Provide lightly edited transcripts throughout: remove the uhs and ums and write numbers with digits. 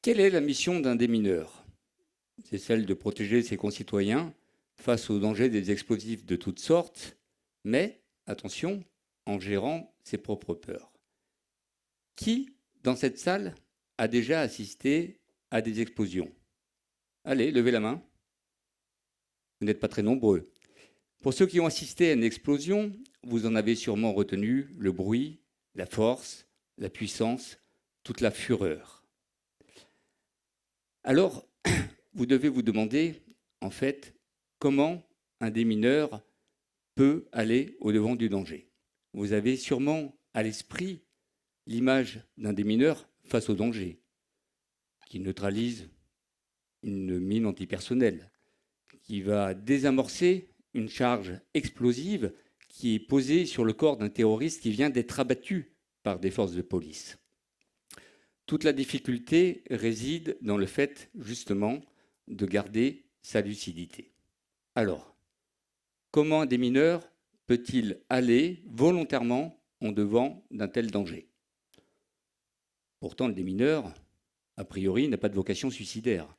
Quelle est la mission d'un démineur? C'est celle de protéger ses concitoyens face aux dangers des explosifs de toutes sortes, mais, attention, en gérant ses propres peurs. Qui, dans cette salle, a déjà assisté à des explosions? Allez, levez la main. Vous n'êtes pas très nombreux. Pour ceux qui ont assisté à une explosion, vous en avez sûrement retenu le bruit, la force, la puissance, toute la fureur. Alors, vous devez vous demander, en fait, comment un démineur peut aller au-devant du danger. Vous avez sûrement à l'esprit l'image d'un démineur face au danger, qui neutralise une mine antipersonnelle, qui va désamorcer une charge explosive qui est posée sur le corps d'un terroriste qui vient d'être abattu par des forces de police. Toute la difficulté réside dans le fait, justement, de garder sa lucidité. Alors, comment un démineur peut-il aller volontairement en devant d'un tel danger? Pourtant, le démineur, a priori, n'a pas de vocation suicidaire.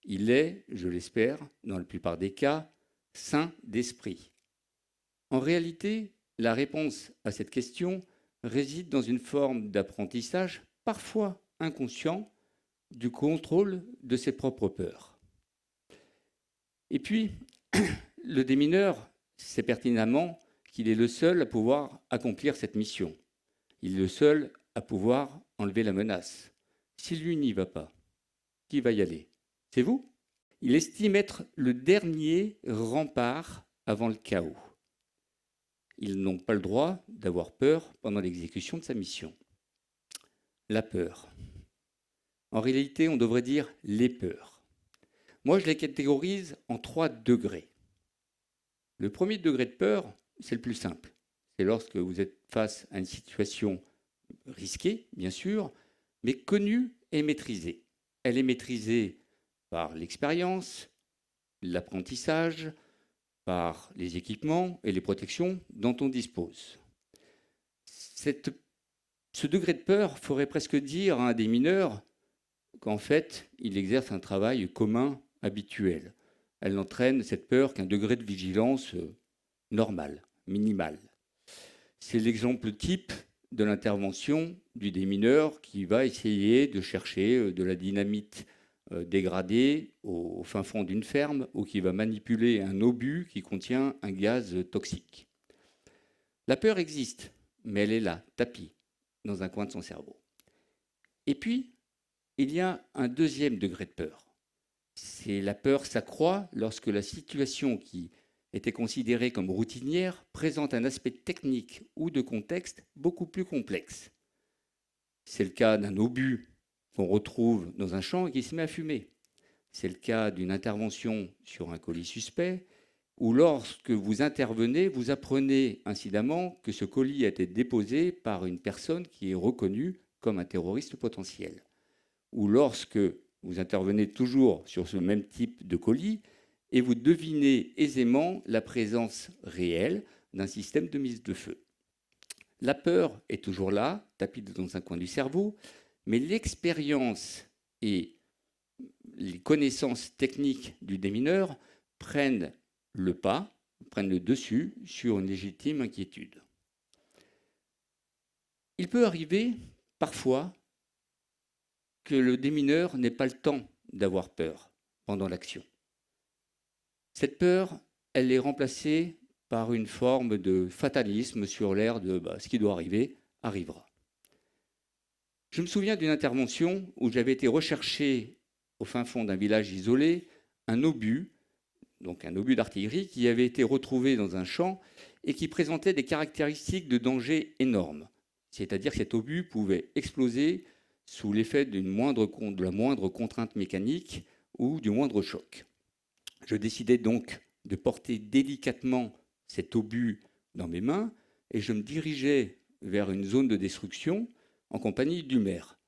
Il est, je l'espère, dans la plupart des cas, sain d'esprit. En réalité, la réponse à cette question réside dans une forme d'apprentissage, parfois inconscient, du contrôle de ses propres peurs. Et puis, le démineur sait pertinemment qu'il est le seul à pouvoir accomplir cette mission. Il est le seul à pouvoir enlever la menace. Si lui n'y va pas, qui va y aller? C'est vous? Il estime être le dernier rempart avant le chaos. Ils n'ont pas le droit d'avoir peur pendant l'exécution de sa mission. La peur. En réalité, on devrait dire les peurs. Moi, je les catégorise en 3 degrés. Le premier degré de peur, c'est le plus simple. C'est lorsque vous êtes face à une situation risquée, bien sûr, mais connue et maîtrisée. Elle est maîtrisée par l'expérience, l'apprentissage, par les équipements et les protections dont on dispose. Ce degré de peur ferait presque dire à un démineur qu'en fait, il exerce un travail commun, habituel. Elle n'entraîne cette peur qu'un degré de vigilance normal, minimal. C'est l'exemple type de l'intervention du démineur qui va essayer de chercher de la dynamite dégradée au fin fond d'une ferme ou qui va manipuler un obus qui contient un gaz toxique. La peur existe, mais elle est là, tapie, dans un coin de son cerveau. Et puis, il y a un deuxième degré de peur. La peur s'accroît lorsque la situation qui était considérée comme routinière présente un aspect technique ou de contexte beaucoup plus complexe. C'est le cas d'un obus qu'on retrouve dans un champ et qui se met à fumer. C'est le cas d'une intervention sur un colis suspect, ou lorsque vous intervenez, vous apprenez incidemment que ce colis a été déposé par une personne qui est reconnue comme un terroriste potentiel. Ou lorsque vous intervenez toujours sur ce même type de colis et vous devinez aisément la présence réelle d'un système de mise de feu. La peur est toujours là, tapie dans un coin du cerveau, mais l'expérience et les connaissances techniques du démineur prennent le pas, prennent le dessus sur une légitime inquiétude. Il peut arriver, parfois, que le démineur n'ait pas le temps d'avoir peur pendant l'action. Cette peur, elle est remplacée par une forme de fatalisme sur l'air de ce qui doit arriver, arrivera. Je me souviens d'une intervention où j'avais été rechercher au fin fond d'un village isolé un obus, donc un obus d'artillerie qui avait été retrouvé dans un champ et qui présentait des caractéristiques de danger énormes. C'est-à-dire que cet obus pouvait exploser sous l'effet de la moindre contrainte mécanique ou du moindre choc. Je décidai donc de porter délicatement cet obus dans mes mains et je me dirigeais vers une zone de destruction en compagnie du maire.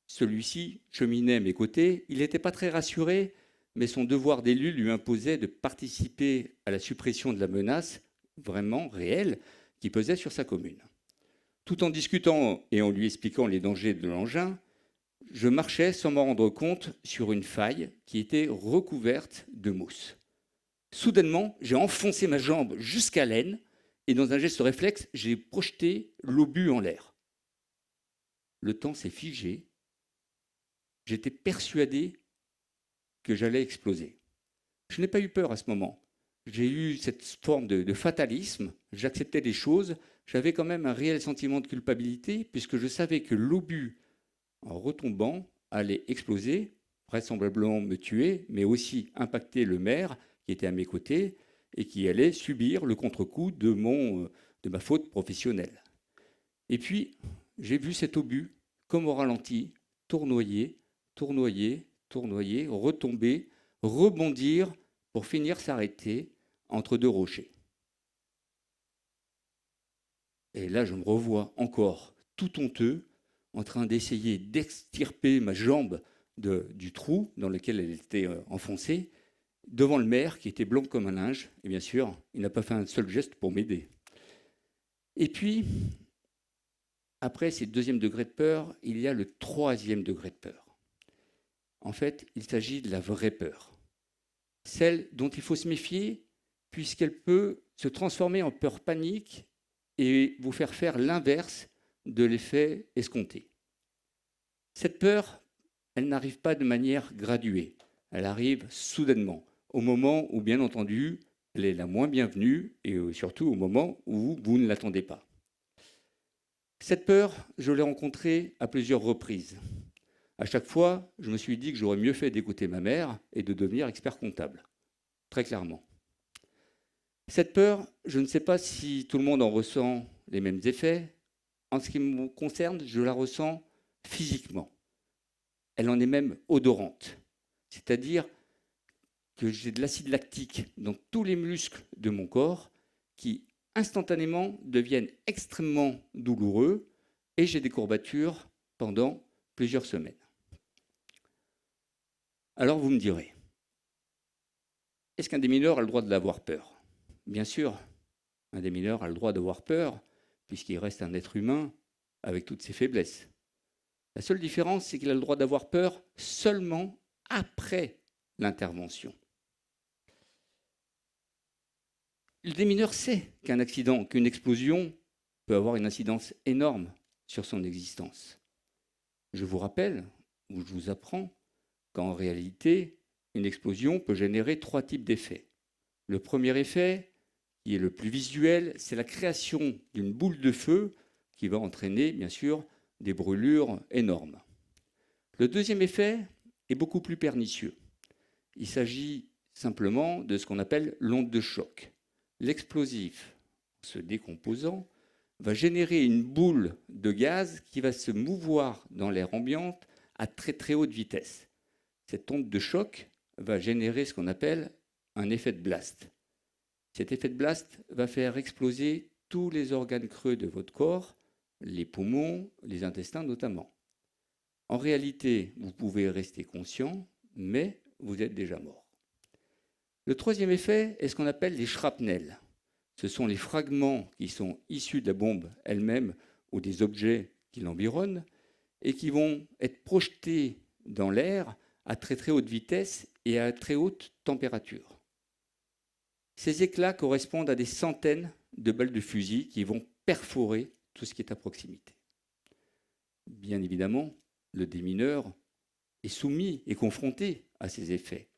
Celui-ci cheminait à mes côtés. Il n'était pas très rassuré, mais son devoir d'élu lui imposait de participer à la suppression de la menace vraiment réelle qui pesait sur sa commune. Tout en discutant et en lui expliquant les dangers de l'engin, je marchais sans m'en rendre compte sur une faille qui était recouverte de mousse. Soudainement, j'ai enfoncé ma jambe jusqu'à l'aine et dans un geste réflexe, j'ai projeté l'obus en l'air. Le temps s'est figé. J'étais persuadé que j'allais exploser. Je n'ai pas eu peur à ce moment. J'ai eu cette forme de fatalisme. J'acceptais les choses. J'avais quand même un réel sentiment de culpabilité puisque je savais que l'obus, en retombant, allait exploser, vraisemblablement me tuer, mais aussi impacter le maire qui était à mes côtés et qui allait subir le contre-coup de ma faute professionnelle. Et puis, j'ai vu cet obus, comme au ralenti, tournoyer, tournoyer, tournoyer, retomber, rebondir pour finir s'arrêter entre deux rochers. Et là, je me revois encore tout honteux, en train d'essayer d'extirper ma jambe du trou dans lequel elle était enfoncée, devant le maire qui était blanc comme un linge. Et bien sûr, il n'a pas fait un seul geste pour m'aider. Et puis, après ces deuxième degré de peur, il y a le troisième degré de peur. En fait, il s'agit de la vraie peur. Celle dont il faut se méfier, puisqu'elle peut se transformer en peur panique et vous faire l'inverse de l'effet escompté. Cette peur, elle n'arrive pas de manière graduée. Elle arrive soudainement, au moment où, bien entendu, elle est la moins bienvenue et surtout au moment où vous ne l'attendez pas. Cette peur, je l'ai rencontrée à plusieurs reprises. À chaque fois, je me suis dit que j'aurais mieux fait d'écouter ma mère et de devenir expert comptable, très clairement. Cette peur, je ne sais pas si tout le monde en ressent les mêmes effets. En ce qui me concerne, je la ressens physiquement. Elle en est même odorante. C'est-à-dire que j'ai de l'acide lactique dans tous les muscles de mon corps qui instantanément deviennent extrêmement douloureux et j'ai des courbatures pendant plusieurs semaines. Alors vous me direz, est-ce qu'un démineur a le droit d'avoir peur ? Bien sûr, un démineur a le droit d'avoir peur puisqu'il reste un être humain avec toutes ses faiblesses. La seule différence, c'est qu'il a le droit d'avoir peur seulement après l'intervention. Le démineur sait qu'un accident, qu'une explosion peut avoir une incidence énorme sur son existence. Je vous rappelle, ou je vous apprends, qu'en réalité, une explosion peut générer 3 types d'effets. Le premier effet, qui est le plus visuel, c'est la création d'une boule de feu qui va entraîner, bien sûr, des brûlures énormes. Le deuxième effet est beaucoup plus pernicieux. Il s'agit simplement de ce qu'on appelle l'onde de choc. L'explosif, en se décomposant, va générer une boule de gaz qui va se mouvoir dans l'air ambiant à très très haute vitesse. Cette onde de choc va générer ce qu'on appelle un effet de blast. Cet effet de blast va faire exploser tous les organes creux de votre corps, les poumons, les intestins notamment. En réalité, vous pouvez rester conscient, mais vous êtes déjà mort. Le troisième effet est ce qu'on appelle les shrapnels. Ce sont les fragments qui sont issus de la bombe elle-même ou des objets qui l'environnent et qui vont être projetés dans l'air à très très haute vitesse et à très haute température. Ces éclats correspondent à des centaines de balles de fusil qui vont perforer tout ce qui est à proximité. Bien évidemment, le démineur est soumis et confronté à ces effets.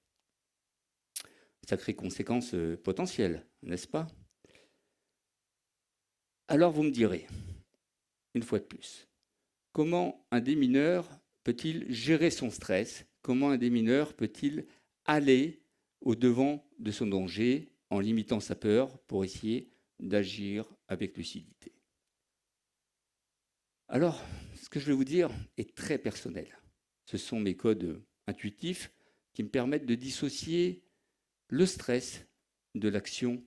Sacrées conséquences potentielles, n'est-ce pas ? Alors vous me direz, une fois de plus, comment un démineur peut-il gérer son stress ? Comment un démineur peut-il aller au-devant de son danger en limitant sa peur pour essayer d'agir avec lucidité ? Alors, ce que je vais vous dire est très personnel. Ce sont mes codes intuitifs qui me permettent de dissocier le stress de l'action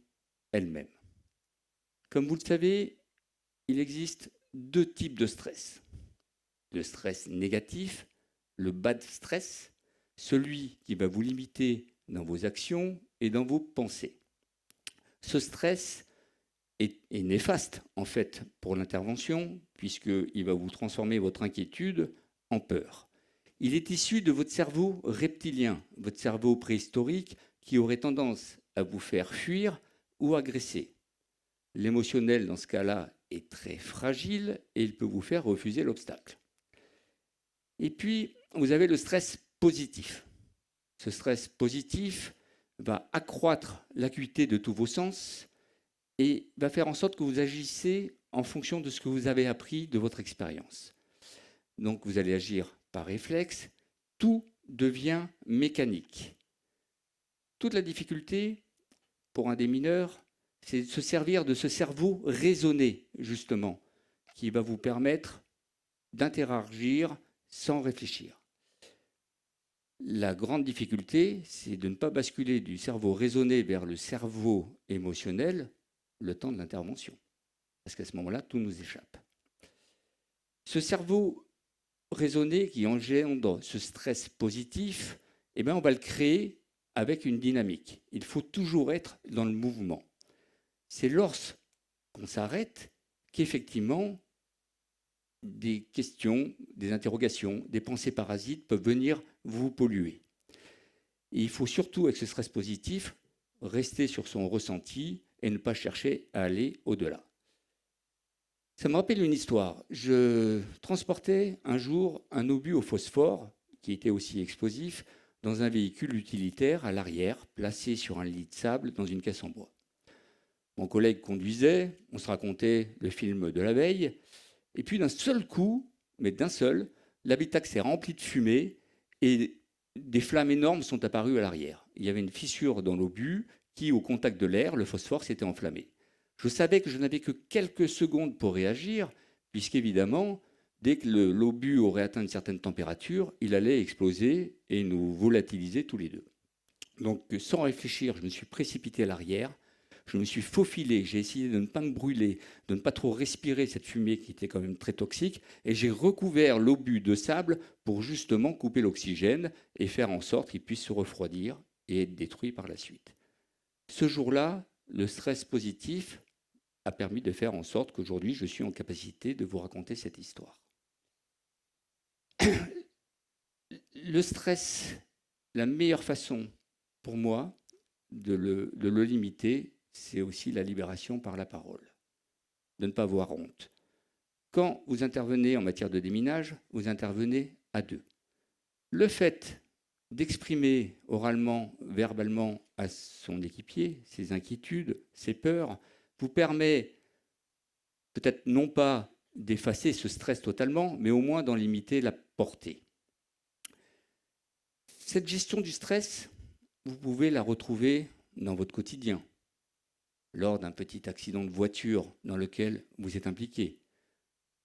elle-même. Comme vous le savez, il existe 2 types de stress. Le stress négatif, le bad stress, celui qui va vous limiter dans vos actions et dans vos pensées. Ce stress est néfaste en fait pour l'intervention puisqu'il va vous transformer votre inquiétude en peur. Il est issu de votre cerveau reptilien, votre cerveau préhistorique qui aurait tendance à vous faire fuir ou agresser. L'émotionnel, dans ce cas-là, est très fragile et il peut vous faire refuser l'obstacle. Et puis, vous avez le stress positif. Ce stress positif va accroître l'acuité de tous vos sens et va faire en sorte que vous agissez en fonction de ce que vous avez appris de votre expérience. Donc, vous allez agir par réflexe. Tout devient mécanique. Toute la difficulté pour un démineur, c'est de se servir de ce cerveau raisonné, justement, qui va vous permettre d'interagir sans réfléchir. La grande difficulté, c'est de ne pas basculer du cerveau raisonné vers le cerveau émotionnel le temps de l'intervention. Parce qu'à ce moment-là, tout nous échappe. Ce cerveau raisonné qui engendre ce stress positif, eh bien, on va le créer avec une dynamique. Il faut toujours être dans le mouvement. C'est lorsqu'on s'arrête qu'effectivement, des questions, des interrogations, des pensées parasites peuvent venir vous polluer. Et il faut surtout, avec ce stress positif, rester sur son ressenti et ne pas chercher à aller au-delà. Ça me rappelle une histoire. Je transportais un jour un obus au phosphore, qui était aussi explosif, dans un véhicule utilitaire à l'arrière, placé sur un lit de sable dans une caisse en bois. Mon collègue conduisait, on se racontait le film de la veille, et puis d'un seul coup, mais d'un seul, l'habitacle s'est rempli de fumée et des flammes énormes sont apparues à l'arrière. Il y avait une fissure dans l'obus qui, au contact de l'air, le phosphore s'était enflammé. Je savais que je n'avais que quelques secondes pour réagir, puisqu'évidemment, dès que l'obus aurait atteint une certaine température, il allait exploser et nous volatiliser tous les deux. Donc, sans réfléchir, je me suis précipité à l'arrière. Je me suis faufilé, j'ai essayé de ne pas me brûler, de ne pas trop respirer cette fumée qui était quand même très toxique, et j'ai recouvert l'obus de sable pour justement couper l'oxygène et faire en sorte qu'il puisse se refroidir et être détruit par la suite. Ce jour-là, le stress positif a permis de faire en sorte qu'aujourd'hui, je suis en capacité de vous raconter cette histoire. Le stress, la meilleure façon pour moi de le limiter, c'est aussi la libération par la parole, de ne pas avoir honte. Quand vous intervenez en matière de déminage, vous intervenez à deux. Le fait d'exprimer oralement, verbalement à son équipier ses inquiétudes, ses peurs, vous permet peut-être non pas d'effacer ce stress totalement, mais au moins d'en limiter la portée. Cette gestion du stress, vous pouvez la retrouver dans votre quotidien, lors d'un petit accident de voiture dans lequel vous êtes impliqué,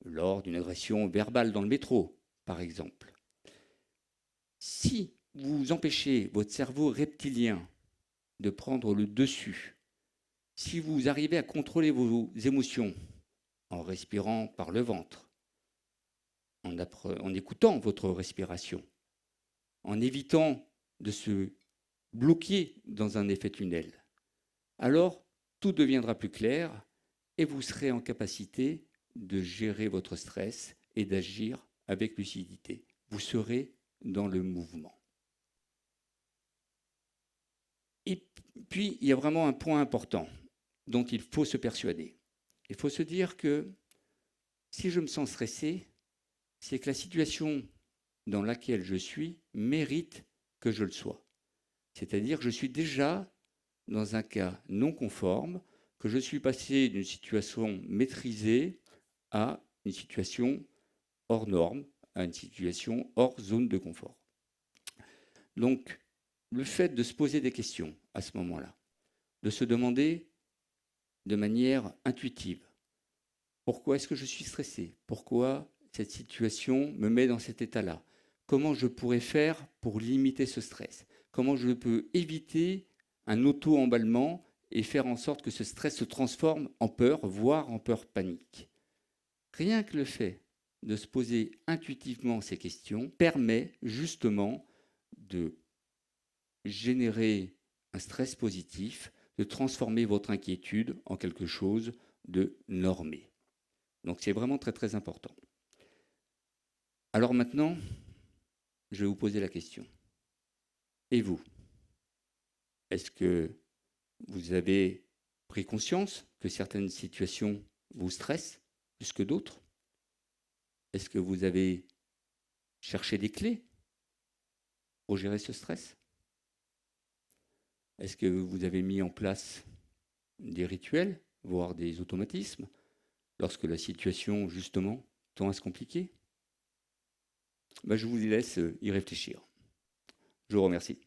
lors d'une agression verbale dans le métro, par exemple. Si vous empêchez votre cerveau reptilien de prendre le dessus, si vous arrivez à contrôler vos émotions en respirant par le ventre, en écoutant votre respiration, en évitant de se bloquer dans un effet tunnel, alors tout deviendra plus clair et vous serez en capacité de gérer votre stress et d'agir avec lucidité. Vous serez dans le mouvement. Et puis, il y a vraiment un point important dont il faut se persuader. Il faut se dire que si je me sens stressé, c'est que la situation dans laquelle je suis mérite que je le sois. C'est-à-dire que je suis déjà dans un cas non conforme, que je suis passé d'une situation maîtrisée à une situation hors norme, à une situation hors zone de confort. Donc, le fait de se poser des questions à ce moment-là, de se demander de manière intuitive, pourquoi est-ce que je suis stressé? Pourquoi cette situation me met dans cet état-là? Comment je pourrais faire pour limiter ce stress? Comment je peux éviter un auto-emballement et faire en sorte que ce stress se transforme en peur, voire en peur panique? Rien que le fait de se poser intuitivement ces questions permet justement de générer un stress positif, de transformer votre inquiétude en quelque chose de normé. Donc c'est vraiment très très important. Alors maintenant, je vais vous poser la question. Et vous? Est-ce que vous avez pris conscience que certaines situations vous stressent plus que d'autres? Est-ce que vous avez cherché des clés pour gérer ce stress? Est-ce que vous avez mis en place des rituels, voire des automatismes, lorsque la situation, justement, tend à se compliquer? Je vous laisse y réfléchir. Je vous remercie.